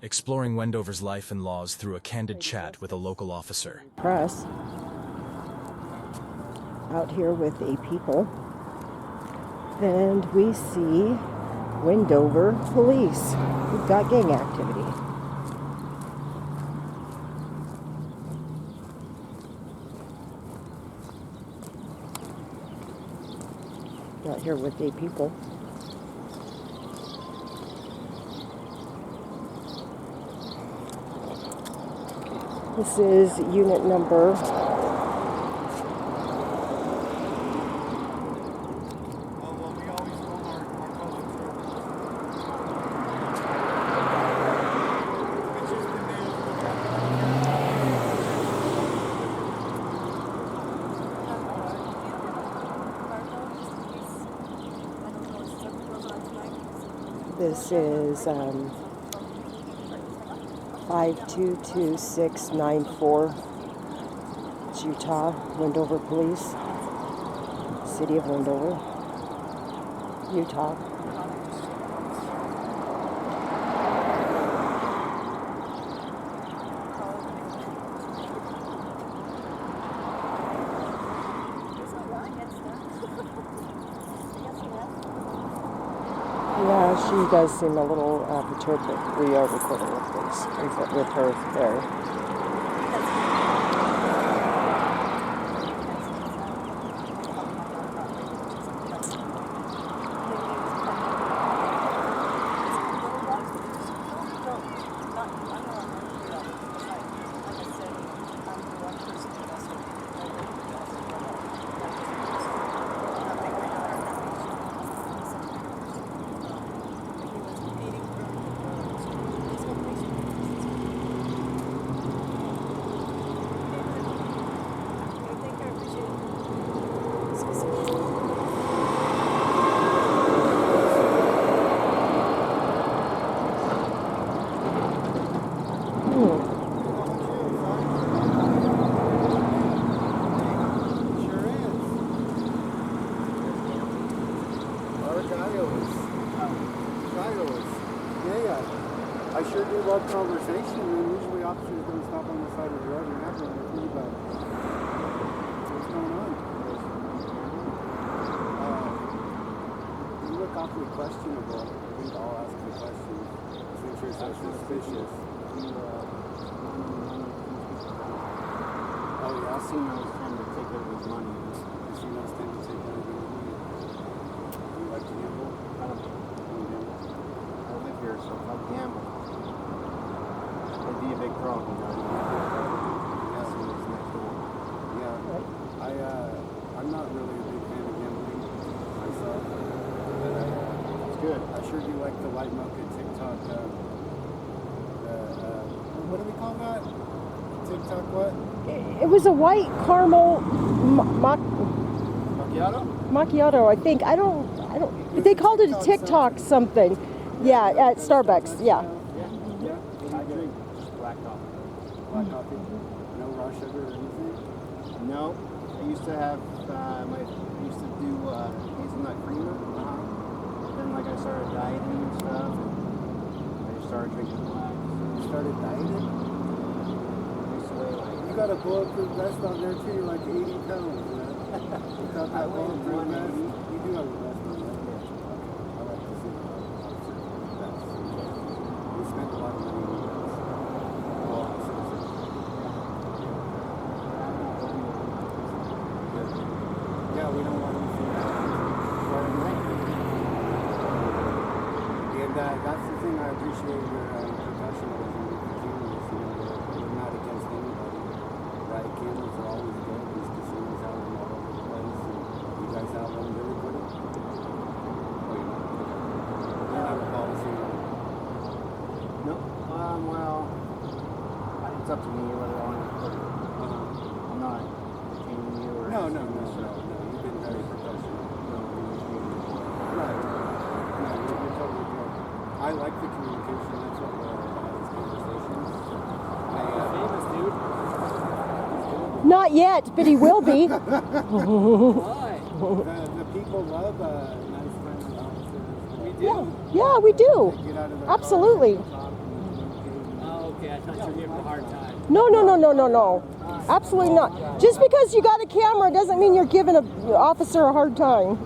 exploring Wendover's life and laws through a candid chat with a local officer. Press out here with a people, and we see Wendover police. We've got gang activity. Out here with a people. This is unit number 522694. It's Utah, Wendover Police, City of Wendover, Utah. Yeah, she does seem a little perturbed that we are recording with her there. I sure do love conversation, and usually officers don't stop on the side of the road and have one with me, but what's going on? You look awfully questionable. I think I'll ask the question. Since you're so suspicious. Oh yeah, I've seen those trying to take out his money. I've seen those trying to take out his money. Do you like to gamble? I don't gamble. I live here, so if I gamble, it'd be a big problem. I'm not really a big fan of gambling myself, but it's good. I sure do like the light mocha TikTok. What do we call that? TikTok what? It was a white caramel Macchiato? Macchiato, I think. I don't. They called it a TikTok something. Yeah, at Starbucks. Yeah. I drink just black coffee. Black coffee? No raw sugar or anything? No. I used to have, I used to do hazelnut creamer. Then like I started dieting and stuff, and I just started drinking black. You started dieting? I used to weigh like... You got a bulletproof vest on there too, you're like 80 pounds, man. You got that bulletproof vest? You do have a vest on there. I like to see that. We spend a lot of money on that. Yeah, we don't want anything wearing white. And that's the thing I appreciate your professionalism with the cameras. We're not against anybody, right? Cameras are always good. These casinos have them all over the place. And you guys have one really good? You don't have a policy on it? No. Well, it's up to me whether I want to put it. I'm not detaining you or... No. You've been very professional. Right. No, you're totally good. I like the communication. That's what we're all about, is conversations. Famous, dude. Not yet, but he will be. Why? The people love nice friendly officers. We do. Yeah, we do. They get out of their Absolutely. cars and talk and communicate. Okay, I thought you were giving a hard time. No, no, no, no, no, no. Absolutely not. Just because you got a camera doesn't mean you're giving an officer a hard time.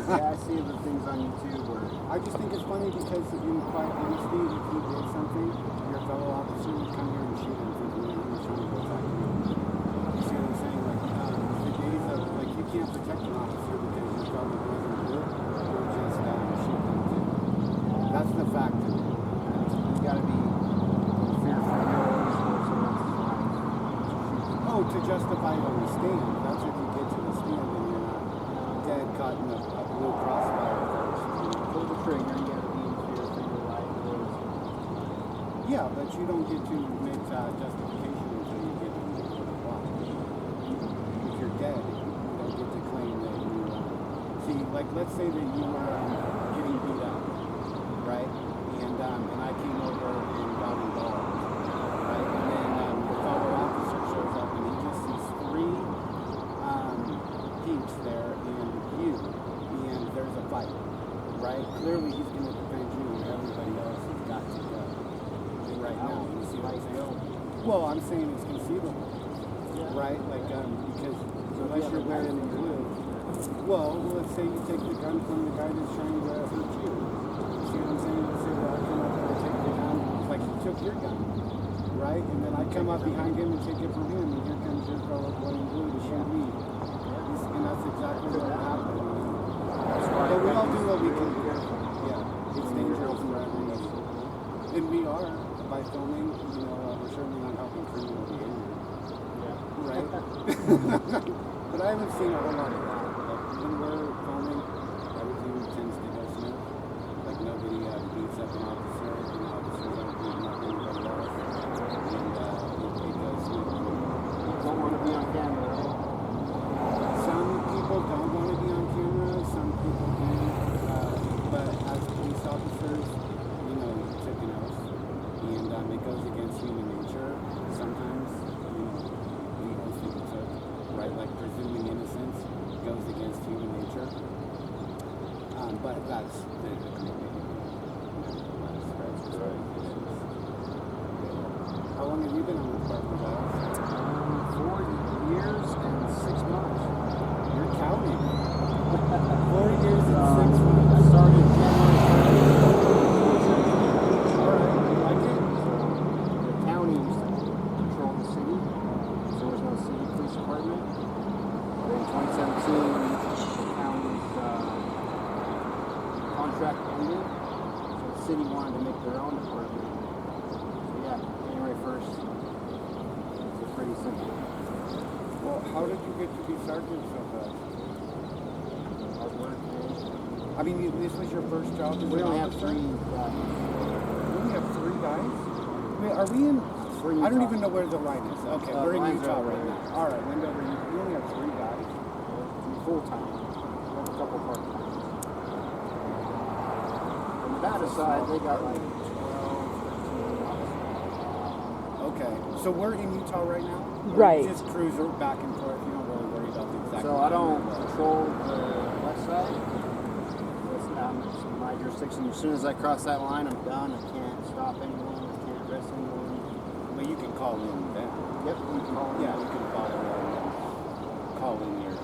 Yeah, I see the things on YouTube where I just think it's funny because in quite honesty, if he did something, your fellow officer would come here and shoot him thinking that he was trying to go attack you. You see what I'm saying? Like, the days of, like, you can't protect an officer because your fellow doesn't do it, you'll just shoot them too. That's the fact of it. You gotta be fearful. Oh, to justify it on the stand. That's if you get to the stand and you're not dead caught in a blue crossfire first. Pull the trigger, you gotta be in fear for your life. Yeah, but you don't get to make that justification until you get into the law. If you're dead, you don't get to claim that you see, like, let's say that you were getting beat up, right? And I came over and got involved, right? And then your fellow officer shows up and he just sees three peeps there and you, and there's a fight, right? Clearly he's going to defend you and everybody else has got to go. Right now, you see what I'm saying? Well, I'm saying it's conceivable, right? Like, because unless you're wearing the blue, well, let's say you take the gun from the guy that's trying to hurt you. You see what I'm saying? Let's say that I come up and I take the gun, like he took your gun, right? And then I come up behind him and take it from him, and here comes your fellow boy in blue to shoot me. And that's exactly what happened. But we all do what we can do. Yeah, it's dangerous for everybody. And we are. By filming, you know, we're certainly not helping criminal behavior. Yeah. Right? But I haven't seen a whole lot of that. Like, when we're filming, everything tends to go smooth. Like, nobody beats up an officer, and officers aren't beating up anybody else. And it goes smooth. Don't want to be on camera, right? Some people don't want to be on camera, some people do. But as police officers, you know, you took an oath. And it goes against human nature. Sometimes, you know, the oath that you took, right? Like presuming innocence goes against human nature. But that's the How long have you been on the Department of Justice? 4 years and 6 months. You're counting. 4 years and 6 months. I started January 1st. Contract ended, so the city wanted to make their own department. So yeah, January 1st. It's pretty simple. Well, how did you get to be sergeant so fast? Hard work, man. I mean, this was your first job as We an only have officer? 3 We only have 3 guys? Wait, are we in? I don't even know where the line is. Okay, we're in Utah right now. All right, Wendover, you only have 3 guys? Full time. A couple part time. On the Nevada side, they got like 12, 13 officers. Okay, so we're in Utah right now? Right. You just cruise back and forth. You don't really worry about the exact. So I don't control the west side. It's my jurisdiction. As soon as I cross that line, I'm done. I can't stop anyone. I can't arrest anyone. Well, you can call in then. Yep, you can call. Yeah, you can call in your.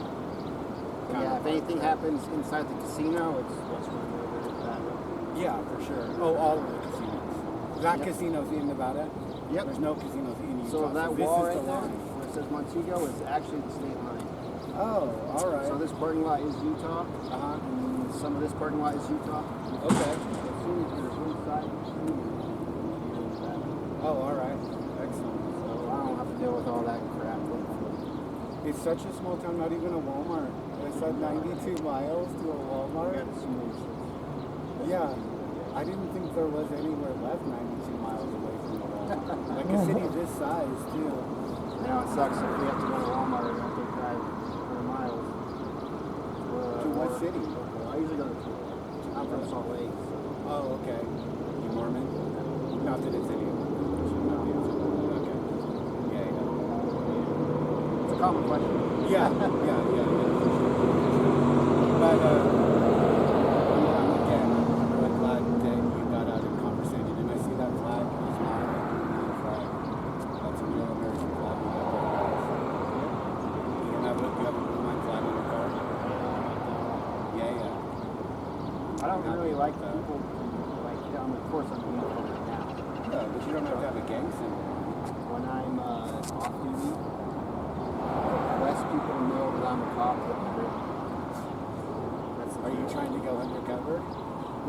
Yeah, if anything happens inside the casino, it's Wendover. Yeah, for sure. Oh, all of the casinos. That casino's in Nevada? Yep. There's no casinos in Utah. So that this wall is right the there, line. where it says Montego, is actually the state line. Oh, all right. So this parking lot is Utah, Uh-huh. and some of this parking lot is Utah. Okay. As soon as you're inside the casino, you're in Nevada. Oh, all right. Excellent. So I don't have to deal with all that crap. It's such a small town, not even a Walmart. It's at 92 miles to a Walmart. Yeah. I didn't think there was anywhere left 92 miles away from the Walmart. Like a city this size, too. You know, it sucks if we have to go to Walmart or have to drive 100 miles. To what city? I usually go to I'm from Salt Lake. So. Oh, okay. You Mormon? Not that it's any of them. Okay. Yeah, yeah. It's a common question. Yeah. But, I'm again, I'm really glad that you got out and conversated, and I see that not happy really like about that. people, like, of course I'm being told right now. No, but you don't have to have a gang symbol. When I'm off duty, I request people to know that I'm a cop. Are you trying to go undercover?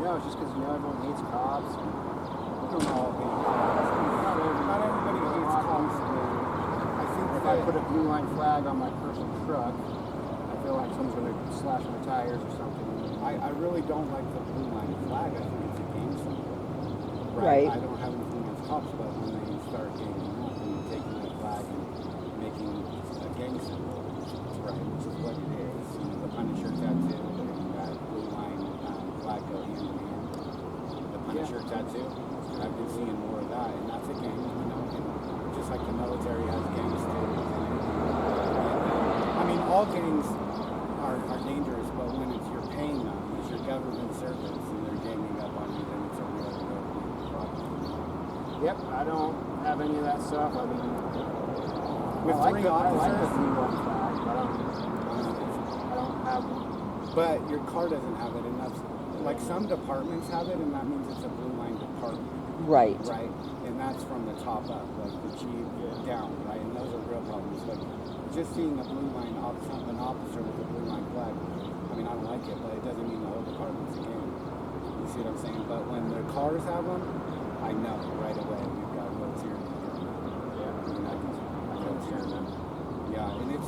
No, it's just because, everyone hates cops. We don't all hate cops. Not everybody hates cops. I think If I put a blue line flag on my personal truck, I feel like someone's going to slash my tires or something. I really don't like the blue line flag. I think it's a gang symbol. Right. I don't have anything against cops, but when they start ganging up and taking the flag and making a gang symbol, right, which is what it is. The Punisher tattoo and that blue line flag go hand in hand. The Punisher tattoo, I've been seeing more of that, and that's a gang, and just like the military has gangs too. I mean, all gangs are dangerous, but when it's you're paying them, it's your government service, and they're ganging up on you, then it's a real problem. Yep, I don't have any of that stuff. I mean, With I like three the officers, blue line flag, but I don't have one. but your car doesn't have it, and that's like some departments have it, and that means it's a blue line department, Right. right? And that's from the top up, like the chief down, right? And those are real problems. Like just seeing a blue line an officer with a blue line flag, I mean, I don't like it, but it doesn't mean the whole department's a gang. You see what I'm saying? But when their cars have them, I know right away we've got what's here. Yeah, I mean, I can understand that. Yeah, and it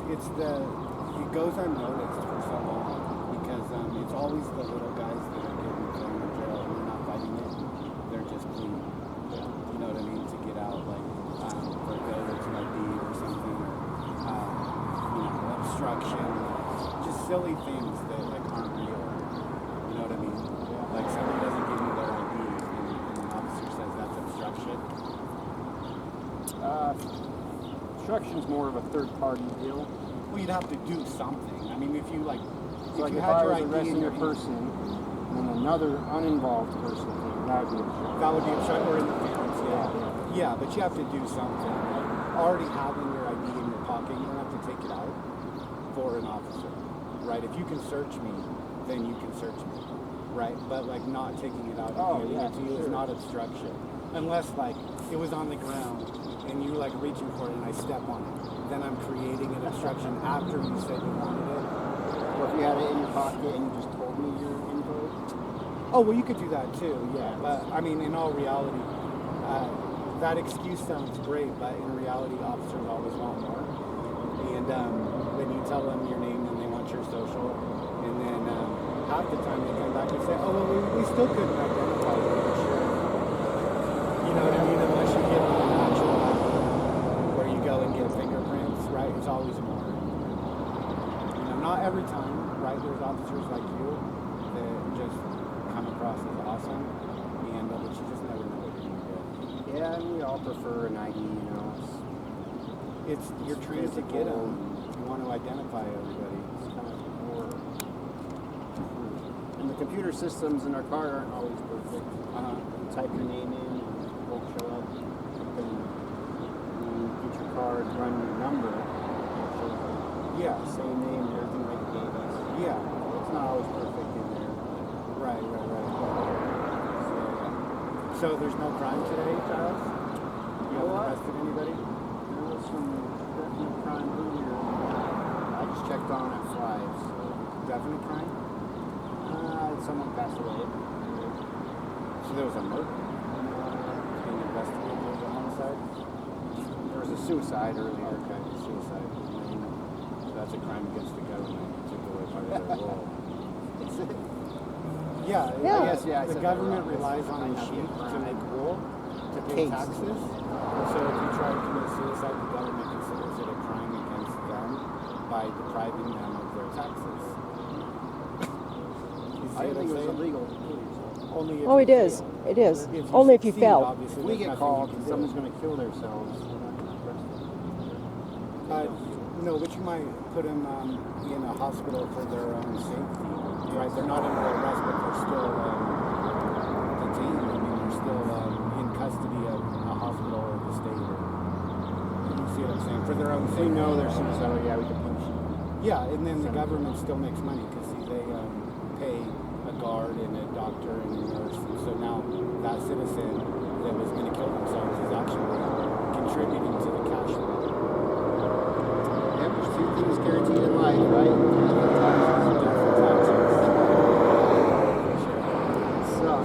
goes unnoticed for so long because it's always the little guys that are getting thrown in jail and they're not fighting it. They're just pleading. You know what I mean? To get out, like for failure to ID or something, or obstruction, just silly things that like aren't real. You know what I mean? Like somebody doesn't give you their ID and an officer says that's obstruction. Obstruction's more of a third-party deal. Well, you'd have to do something. I mean, if you like, So like you if had I your was ID in arresting your a person, and then another uninvolved person came, that would be obstruction. that would be obstruction or interference. Yeah, but you have to do something. Like, already having your ID in your pocket, you don't have to take it out for an officer, right? If you can search me, then you can search me, right? But like not taking it out and giving it to you is not obstruction, unless like it was on the ground and you like reaching for it and I step on it, then I'm creating an obstruction after you said you wanted it. Or if you had it in your pocket and you just told me your info. Oh, well, you could do that too, yeah. But I mean, in all reality, that excuse sounds great, but in reality, officers always want more. And when you tell them your name and they want your social, and then half the time they come back and say, oh, well, we still couldn't identify you for sure. You know what I mean? Unless you give them an actual where you go and get fingerprints, right? It's always more. You know, not every time, right? There's officers like you that just come across as awesome, and but you just never know what you're gonna get. Yeah, and we all prefer an ID, It's you're trained to get them. You want to identify everybody. It's kind of more. And the computer systems in our car aren't always perfect. You type your name in, and it won't show up. Then you get your card, run your number, and it shows up. Yeah. Same name and everything like it gave us. Yeah. It's not always perfect in there. Right. So there's no crime today, Giles? You haven't arrested anybody? There was some definite crime earlier. I just checked on at 5. So. Definite crime? Someone passed away. So there was a murder? Being investigated, there was a homicide? There was a suicide earlier. Okay, suicide. So that's a crime against the government. You took away part of their role. Yeah, Yeah. I guess Yeah, I the said government that wrong. relies on the sheep to make rule, to pay taxes. So if you try to commit suicide, the government considers it a crime against them by depriving them of their taxes. You see I what think I'm it was saying? illegal. Only if Oh, you it is. fail. It is. If Only if you succeed, fail. obviously, If we there's get nothing called you and can someone's do. going to kill themselves, we're not going to arrest them. No, but you might put them in a hospital for their own safety, right? They're not under arrest, but they're still detained. I mean, they're still in custody of a hospital or the state. You see what I'm saying? For their own If we safety. know they're suicidal, yeah, we can punish them. Yeah, and then the government still makes money because they pay a guard guard and a doctor and a nurse. And so now that citizen that was going to kill themselves is actually contributing to the cash flow. Yeah, there's two things guaranteed in life, right?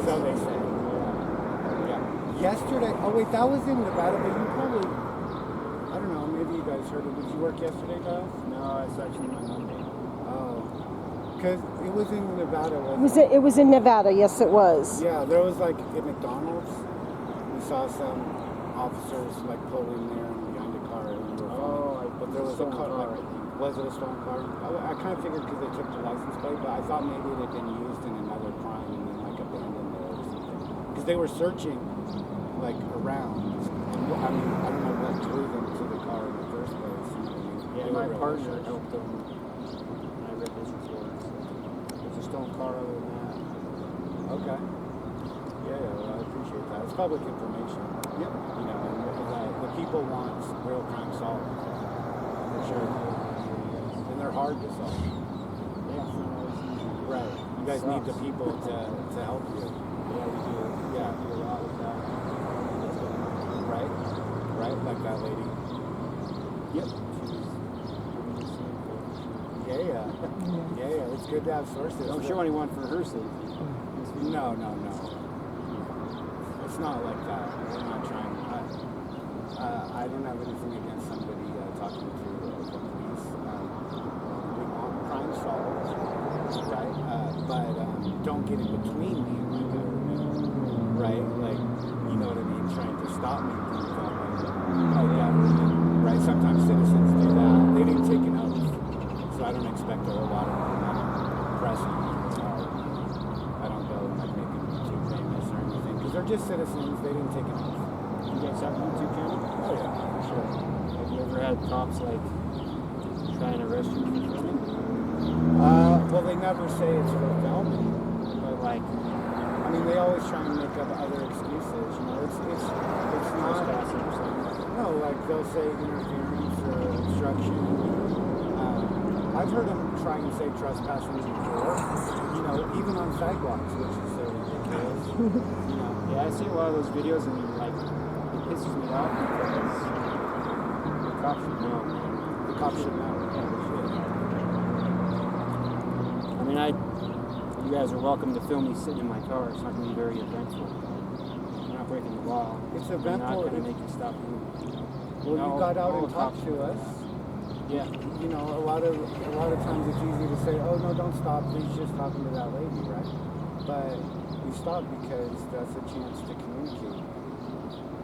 So they say. Yeah. Yesterday, oh wait, that was in Nevada, but you probably, I don't know, maybe you guys heard it. Did you work yesterday, Giles? No, it's actually my Monday. Oh. Because it was in Nevada, It was in Nevada, yes it was. Yeah, there was like at McDonald's, we saw some officers like pull in there and behind a car and we were filming. But there was a car, like, was it a stolen car? I kind of figured because they took the license plate, but I thought maybe it had been used in another crime and then like abandoned there or something. Because they were searching like around. And, I mean, I don't know what drew them to the car in the first place. You know what I mean? Yeah, They my were partner real helped them when I read this report. So there's a stolen car other than that. Okay. Yeah, well, I appreciate that. It's public information. Yep. You know, and the people want real crime solved. For sure. And they're hard to solve. Yeah, it's not always easy. Right. You guys need the people to help you. Yeah, we do. Yeah. We do a lot with that. Right? Right? Like that lady. Yep. Yeah. It's good to have sources. Don't show anyone for her safety. No. It's not like that. We're not trying. I don't have anything against somebody talking to the police. We want crime solved, right? But don't get in between me and my government, right? Like, you know what I mean? Trying to stop me from filming my government, right? Sometimes citizens do that. They didn't take an oath, so I don't expect a whole lot of pressing. I don't go like making them too famous or anything because they're just citizens. They didn't take an oath. You guys have YouTube channel? Oh yeah, for sure. Have you ever had cops like try and arrest you for filming? Well, they never say it's for filming, But like I mean, they always try and make up other excuses. You know, it's not. trespassing or something? No, like they'll say interference or obstruction. I've heard them try and say trespassing before. You know, even on sidewalks, which is so ridiculous. You know. Yeah, I see a lot of those videos and like it pisses me off because the cops should know, man. The cops should know. I mean, you guys are welcome to film me sitting in my car. It's not going to be very eventful. You're not breaking the law. It's I'm eventful. not going to make you stop you. Well, you got out and talked to us. Yeah. You know, a lot of times it's easy to say, oh no, don't stop. He's just talking to that lady, right? But we stopped because that's a chance to communicate,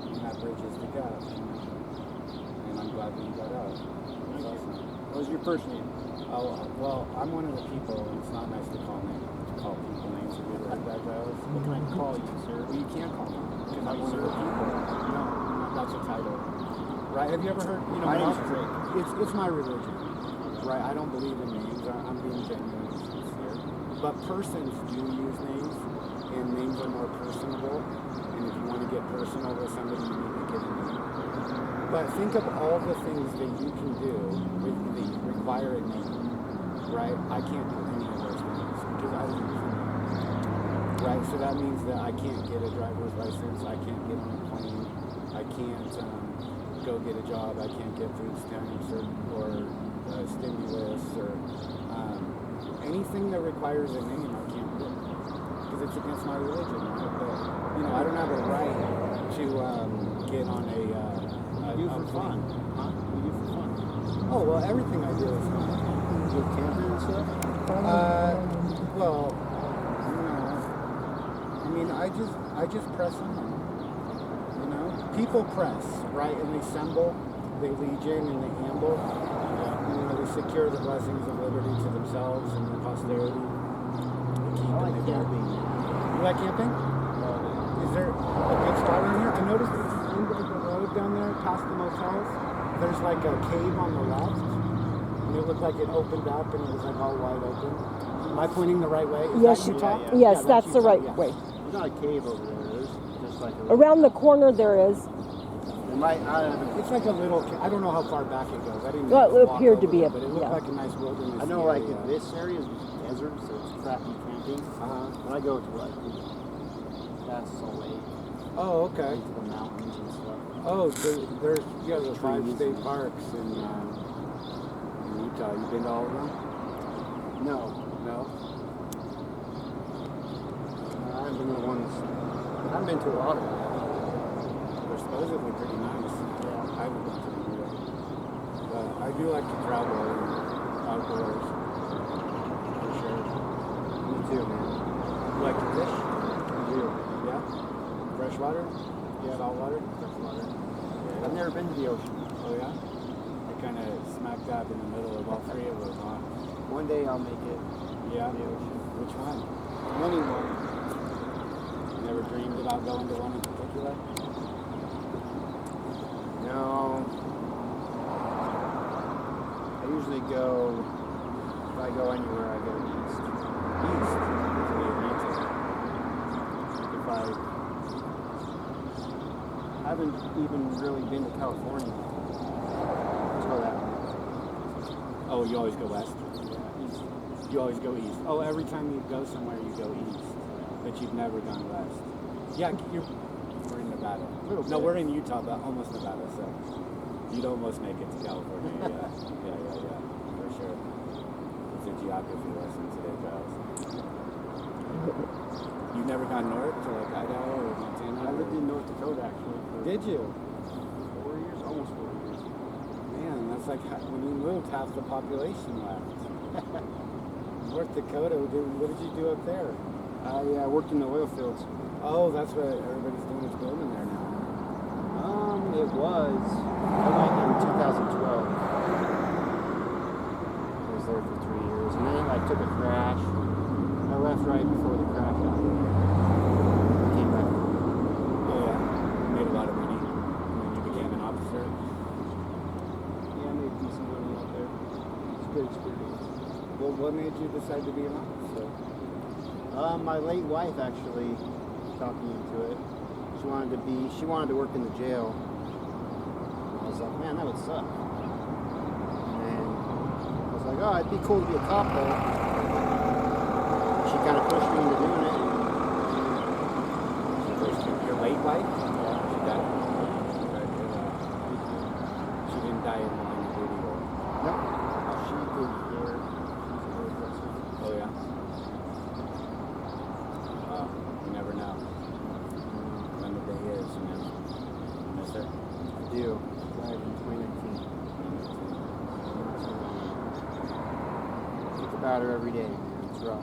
and that bridges the gap. You know? And I'm glad that you got out. That's awesome. What was your first name? Oh, well, I'm one of the people, and it's not nice to call people names. Have you ever heard that, Giles? What can I call you, sir? Well, you can't call me because I'm one of the people. No, that's a title. Right? Have you ever heard? You know, My name's Drake. It's my religion. Right? I don't believe in names. I'm being genuine and sincere. But persons do use names, and names are more personable. And if you want to get personal with somebody, you need to get a name. But think of all the things that you can do that require a name. Right? I can't do any of those things because I don't use a name. Right? So that means that I can't get a driver's license. I can't get on a plane. I can't go get a job. I can't get food stamps or stimulus or anything that requires a name. I can't do because it's against my religion. Right? But you know, I don't have a right to get on a do for fun. Huh? What do you do for fun? Oh well, everything I do is fun. You go camping and stuff? Well, no. I mean, I just press on. You know, people press, right, and they assemble, they legion, and they amble. You know, they secure the blessings of liberty to themselves and their posterity. They keep I like and they camping. You like camping? Is there a good spot in here? I noticed at the end of the road down there, past the motels, there's like a cave on the left. And it looked like it opened up and it was like all wide open. Am I pointing the right way? Is Yes, that Utah? yes, Yeah, that's the Utah, right yes. way. There's not a cave over there. There's just like a Around the corner there is. It might not have. It's like a little, I don't know how far back it goes. I didn't Well, it walk appeared to over be it, a- but it looked yeah. like a nice wilderness I know, like area. this area is desert, so it's crappy camping. hiking. And I go to like that's Salt Lake, Oh, okay. into the mountains and stuff. Oh, so there's the 5 Trees state and- parks in Utah. You been to all of them? No, No. I haven't been to the ones. I haven't been to a lot of them. They're supposedly pretty nice. Yeah. I haven't been to them either. But I do like to travel and outdoors. For sure. Me too, man. You like to fish? I do. Yeah. Freshwater? Yeah. Saltwater? Freshwater. I've never been to the ocean. Oh yeah? I kind of smack dab in the middle of all three of those, huh? One day I'll make it Yeah. to the ocean. Which one? Anyone. You never dreamed about going to one in particular? No. I usually go, if I go anywhere, I go east. East. That's where you need to. If I haven't even really been to California. Let's go that way. Oh, you always go west? Yeah, east. You always go east. Oh, every time you go somewhere, you go east. But you've never gone west. Yeah, we're in Nevada. Little No, bit. we're in Utah, but almost Nevada, so you'd almost make it to California. Yeah. For sure. It's a geography lesson today, Giles. You've never gone north to like Idaho or Montana? I lived in North Dakota actually for Did you? 4 years, almost 4 years. Man, that's like when you moved, half the population left. North Dakota, what did you do up there? I worked in the oil fields. Oh, that's what everybody's doing is building there now. It was. I went in 2012. I was there for 3 years, and then I took a crash. I left right before the crash happened. I came back. Oh yeah, you made a lot of money, and then you became an officer. Yeah, I made decent money out there. It's a good experience. Well, what made you decide to be an officer? My late wife actually talked me into it. She wanted to work in the jail. I was like, man, that would suck. And then I was like, oh, it'd be cool to be a cop though. She kind of pushed me into doing it. Your late wife? Yeah. She died. She didn't die in the line of duty, or? Nope. She did there. She's a hairdresser. Oh yeah. You never know. When the day is, you know. Yes, sir. I do. Died in 2019. Think about her every day, man. It's rough.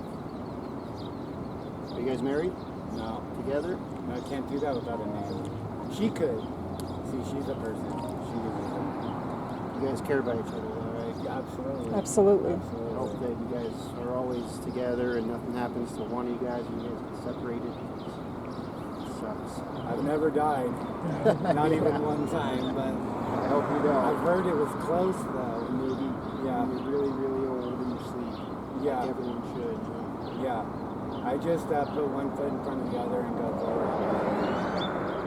Are you guys married? No. Together? No, I can't do that without a name. She could. See, she's a person. She uses it. You guys care about each other, though, right? Yeah, absolutely. Absolutely. I hope that you guys are always together and nothing happens to one of you guys and you guys get separated. It sucks. I've never died. Not even one time, but I hope you don't. I've heard it was close though. Maybe Yeah. when you're really, really old in your sleep. Yeah. Like everyone should. You know? Yeah. I just put one foot in front of the other and go forward.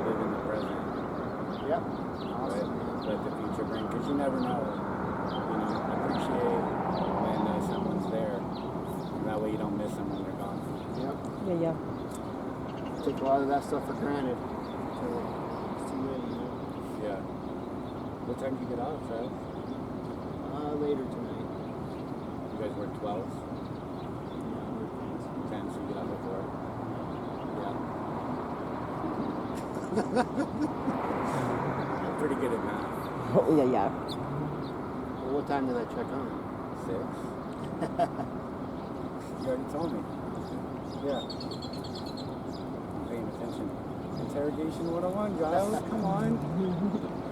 Live in the present. Yep. Right? Awesome. Let the future bring, because you never know. You know, appreciate when someone's there. That way you don't miss them when they're gone. Yep. Yeah. Take a lot of that stuff for granted. Until it's too late, you know? Yeah. What time do you get off, Charles? Later tonight. You guys work 12s? Yeah, we're friends. 10, so you get off at 4. Yeah. I'm pretty good at math. Oh, yeah. Well, what time did I check on? 6. You already told me. Yeah. I'm paying attention. Interrogation 101, Giles, come on.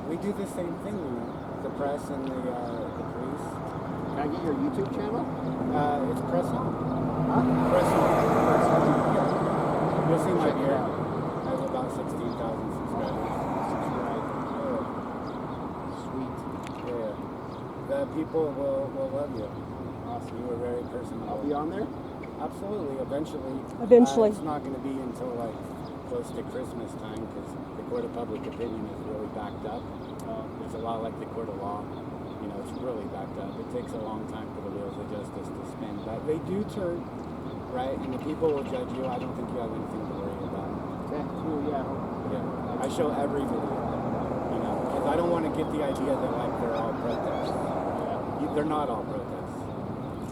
We do the same thing, you know. The press and the police. Can I get your YouTube channel? It's press on. Huh? Press on. Press on. Yeah. You'll see my Check it gear. out. I have about 16,000 subscribers. Subscribe. Yeah. Sweet. Yeah. The people will love you. Awesome. You were very personal. I'll be on there? Absolutely. Eventually. Eventually. It's not going to be until like close to Christmas time because the court of public opinion is really backed up. It's a lot like the court of law. You know, it's really backed up. It takes a long time for the wheels of justice to spin, but they do turn. right? And the people will judge you. I don't think you have anything to worry about. Okay, cool, yeah. Yeah. I show every video, you know, because I don't want to get the idea that like they're all protests. They're not all protests.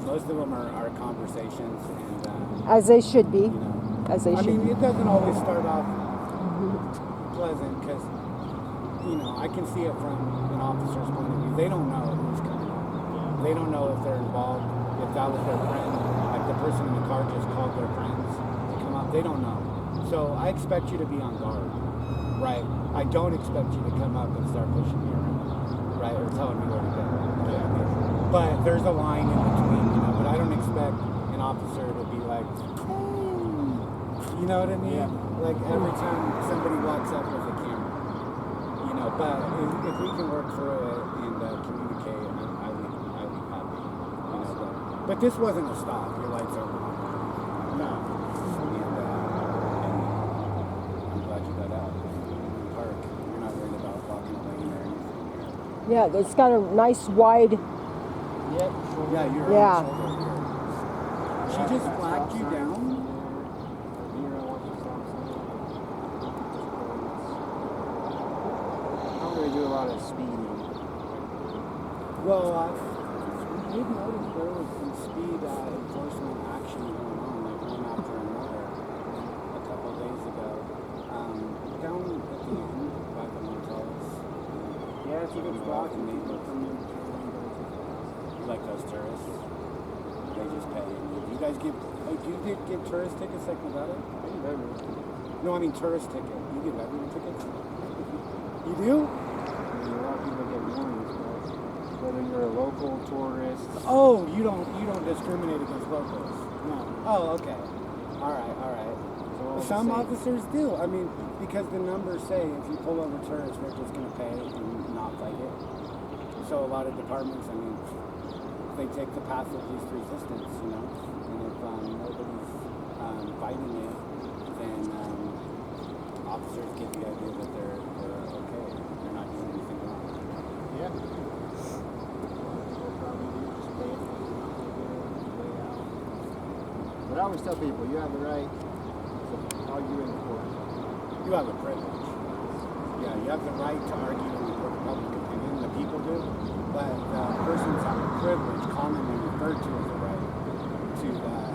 Most of them are conversations, and As they should be. you know, As they I should mean, be. it doesn't always start off pleasant because, you know, I can see it from an officer's point of view. They don't know who's coming up. They don't know if they're involved, if that was their friend, like the person in the car just called their friends to come up. They don't know. So I expect you to be on guard, right? I don't expect you to come up and start pushing me around, right? Or telling me where to go. But there's a line in between, you know, but I don't expect an officer to be like, you know what I mean? Yeah. Like every time somebody walks up with a camera, you know, but if we can work through it and communicate, I'd be happy, you know, but this wasn't a stop. Your lights are on. No. And I'm glad you got out. Park. You're not worried about walking away or anything. Yeah, it's got a nice wide. Yep. Yeah, you're Yeah. on the shoulder here. She just flagged you down? Here, I want you to stop sign. I don't really do a lot of speeding. Well, we did notice there was some speed enforcement action going on, like one after another, a couple of days ago. Down at the end by the motels. Yeah, it's a good spot. And people come in. Like those tourists, they just pay. You guys give, like, do you give tourist tickets like Nevada? No, I mean tourist ticket. You give everyone tickets? You do? I mean, a lot of people get warnings, but whether you're a local tourist. Oh, you don't discriminate against locals. No. Oh, okay. All right. Some officers do. I mean, because the numbers say if you pull over tourists, they're just going to pay and not fight it. So a lot of departments, I mean, they take the path of least resistance, you know. And if nobody's fighting it, then officers get the idea that they're okay. They're not doing anything wrong. Yeah. People probably do just pay it, not take it, lay out. But I always tell people, you have the right to argue in court. You have a privilege. Yeah, you have the right to argue in the court of public opinion. The people do. But persons have a privilege, commonly referred to as a right, to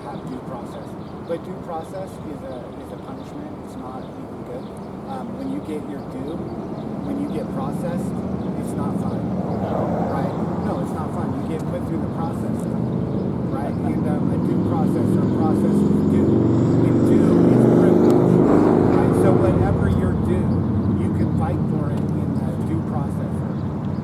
have due process. But due process is a punishment. It's not even good. When you get your due, when you get processed, it's not fun. Right? No, it's not fun. You get put through the process. Right? And a due process or process is due. And due is privilege. Right? So whatever you're due, you can fight for it in the due process.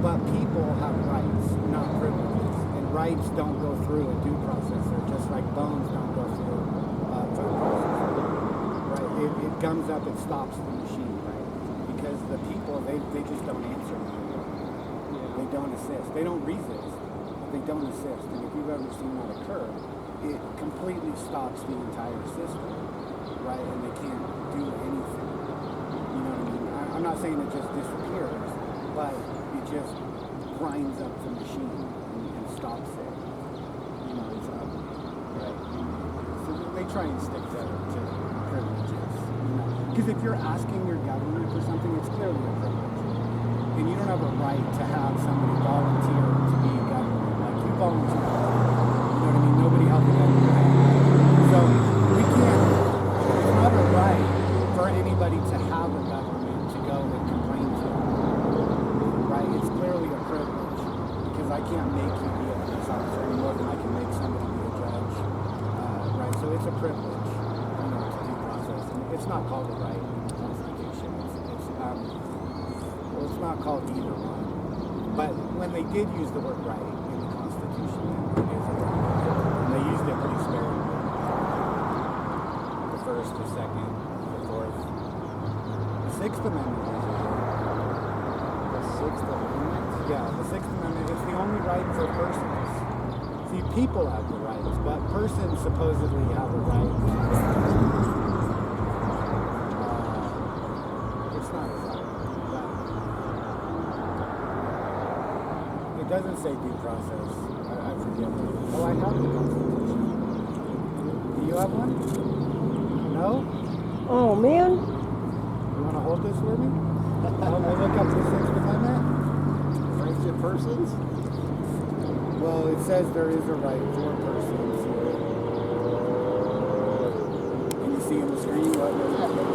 But people have rights, not privileges. And rights don't go through a due processor, just like bones don't go through a food processor. Right? It comes up, it stops the machine, right? Because the people, they just don't answer. They don't assist. They don't resist, but they don't assist. And if you've ever seen that occur, it completely stops the entire system, right? And they can't do anything. You know what I mean? I'm not saying it just disappears, but it just grinds up the machine and stops it. You know, it's up, right? So they try and stick to privileges, you know. Because if you're asking your government for something, it's clearly a privilege. And you don't have a right to have somebody volunteer to be a government. Like, you volunteer. You know what I mean? Nobody held the government. So we can't, it's not a right for anybody to have a government to go and complain to. Right? It's clearly a privilege because I can't make you be a police officer any more than I can make somebody be a judge. Right? So it's a privilege, you know, to due process. And it's not called a right in the Constitution. Well, it's not called either one. But when they did use the word right in the Constitution, it is a right. And they used it pretty sparingly. The first, the second, the fourth. The Sixth Amendment is a right. Sixth Amendment? Yeah, the Sixth Amendment is the only right for persons. See, people have the rights, but persons supposedly have a right. It's not a right. It doesn't say due process. I forget. Oh, I have the Constitution. Do you have one? No? Oh, man. You want to hold this for me? We'll look up the Sixth Amendment. Rights of persons? Well, it says there is a right for persons. Can you see on the screen what we're looking at?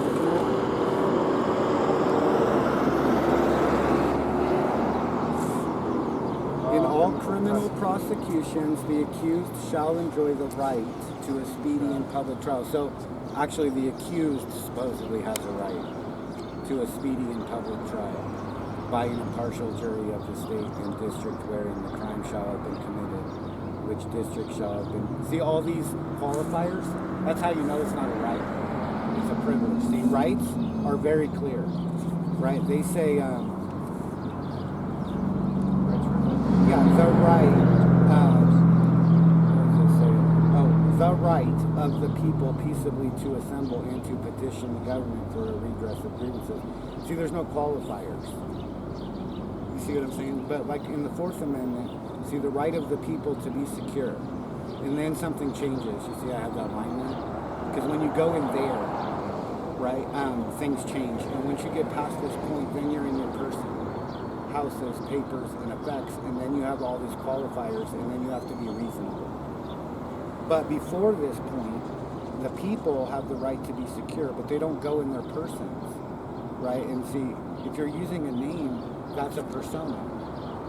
In all criminal prosecutions, the accused shall enjoy the right to a speedy and public trial. So, actually, the accused supposedly has a right to a speedy and public trial by an impartial jury of the state and district wherein the crime shall have been committed, which district shall have been. See all these qualifiers? That's how you know it's not a right. It's a privilege. See, rights are very clear, right? They say, yeah, the right, what does it say? Oh, the right of the people peaceably to assemble and to petition the government for a redress of grievances. See, there's no qualifiers. You see what I'm saying? But like in the Fourth Amendment, see the right of the people to be secure. And then something changes. You see I have that line there? Because when you go in there, right, things change. And once you get past this point, then you're in your person. Houses, papers, and effects, and then you have all these qualifiers, and then you have to be reasonable. But before this point, the people have the right to be secure, but they don't go in their persons, right? And see, if you're using a name, that's a persona,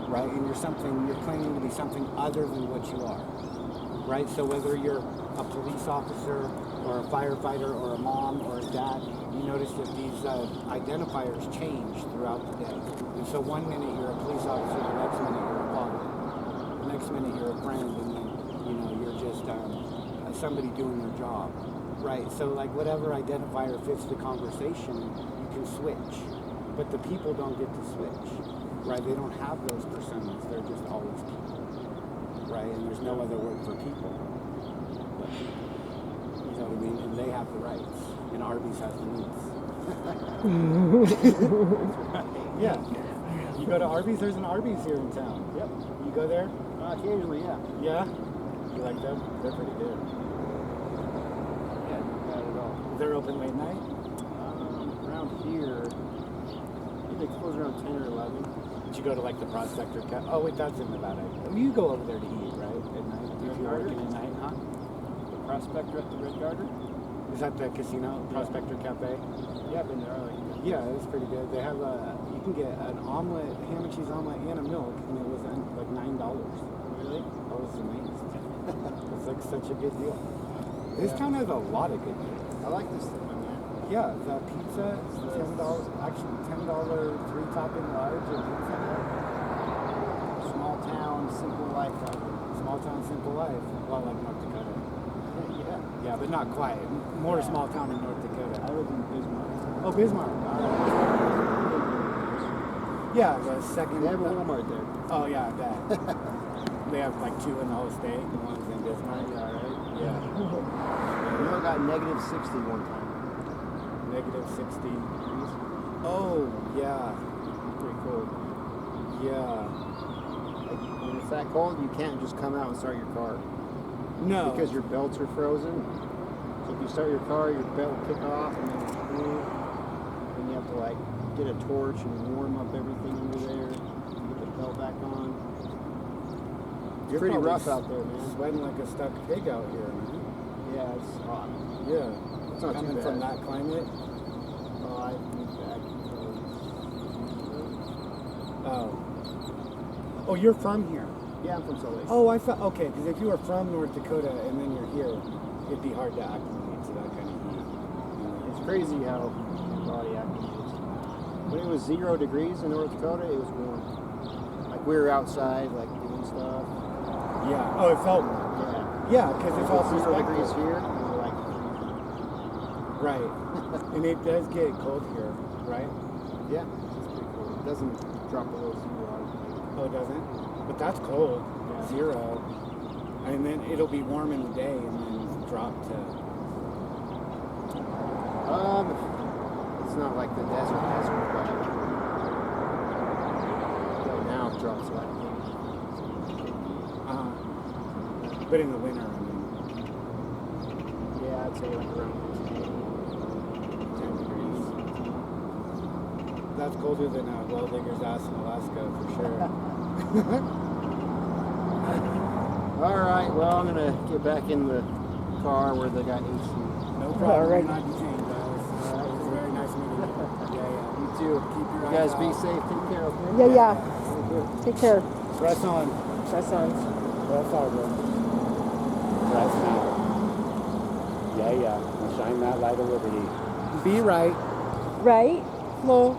right? And you're claiming to be something other than what you are, right? So whether you're a police officer, or a firefighter, or a mom, or a dad, you notice that these identifiers change throughout the day. And so one minute you're a police officer, the next minute you're a father, the next minute you're a friend, and then you're just somebody doing their job, right? So like whatever identifier fits the conversation, you can switch. But the people don't get to switch, right? They don't have those personas. They're just always people, right? And there's no other word for people. But, you know what I mean? And they have the rights, and Arby's has the needs. Yeah. You go to Arby's, there's an Arby's here in town. Yep. You go there? Occasionally, yeah. Yeah? You like them? They're pretty good. Yeah, not bad at all. They're open late night? Around here, I think they close around 10 or 11. Did you go to like the Prospector Cafe? Oh wait, that's in Nevada. You go over there to eat, right? At night? If you're working at night, huh? The Prospector at the Red Garter? Is that the casino, Prospector Cafe? Yeah, I've been there. I like it. Yeah, it's pretty good. They have you can get an omelet, ham and cheese omelet, and a milk, and it was like $9. Really? I was amazed. It's like such a good deal. This town has a lot of good deals. I like this thing, man. Yeah, the pizza is $10. Actually, $10 3-topping large and pizza. Small town, simple life out there. Small town, simple life. Well, like North Dakota. Yeah. Yeah, but not quite. More small town in North Dakota. I live in Bismarck. Oh, Bismarck. All right. Yeah, the second. They have a Walmart there. Oh yeah, I bet. They have like 2 in the whole state. The one's in Bismarck. Yeah, right? Yeah. You know, it got negative 60 one time. Negative 60 degrees. Oh yeah. Pretty cold. Yeah. Like, when it's that cold, you can't just come out and start your car. No. Because your belts are frozen. So if you start your car, your belt will kick off and then it's cool. And you have to like get a torch and warm up everything under there. Get the belt back on. It's You're pretty probably rough out there, man. Sweating like a stuck pig out here, man. Yeah, it's hot. Yeah. It's not Coming too bad. from that climate. Oh, I moved back. Oh. Oh, you're from here. Yeah, I'm from Salt Lake. Oh, I thought, okay, because if you were from North Dakota and then you're here, it'd be hard to acclimate to that kind of heat. It's crazy how your body acclimates. When it was 0 degrees in North Dakota, it was warm. Like we were outside, like doing stuff. Yeah. Oh, it felt warm. Yeah. Yeah, because it's all 0 perspective. degrees here, and we're like, Right. And it does get cold here, right? yeah, it's pretty cool. It doesn't drop below 0. Oh, it doesn't? But that's cold. Yeah. 0. And then it'll be warm in the day and then drop to... It's not like the desert, but right now it drops like But in the winter, I mean... say like around 10 degrees. That's colder than a well digger's ass in Alaska for sure. All right, well, I'm gonna get back in the car where they got AC. No problem. All right. You're not detained, guys. It was very nice meeting you. Yeah. You too. Keep your You guys eyes be out. safe. Take care. Okay? Yeah. Take care. Press on. Press on. Press hard, bro. Press now. Yeah. Now shine that light of liberty. Be right. Right, Flo?